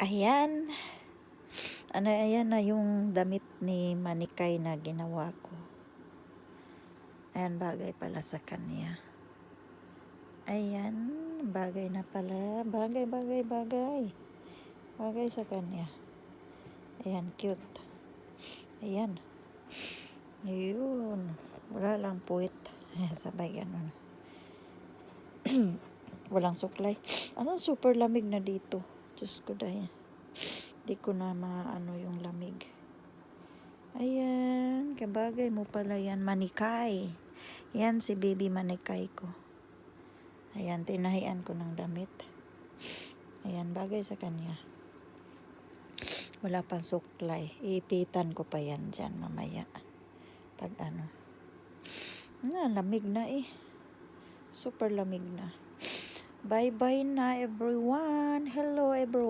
Ayan. Ayan na yung damit ni Manikay na ginawa ko. Ayan, bagay pala sa kanya. Ayan, bagay na pala. Bagay. Bagay sa kanya. Ayan, cute. Ayan. Ayun. Wala lang puwit. Ayan, sabay ganun. Walang suklay. Super lamig na dito. Diyos ko dahil. Di ko na maano yung lamig. Ayan, kabagay mo pala yan, Manikay. Yan si baby Manikay ko. Ayan, tinahian ko ng damit. Ayan, bagay sa kanya. Wala pang suklay. Iipitan ko pa yan dyan mamaya. Pag lamig na eh. Super lamig na. Bye-bye na everyone. Hello everyone.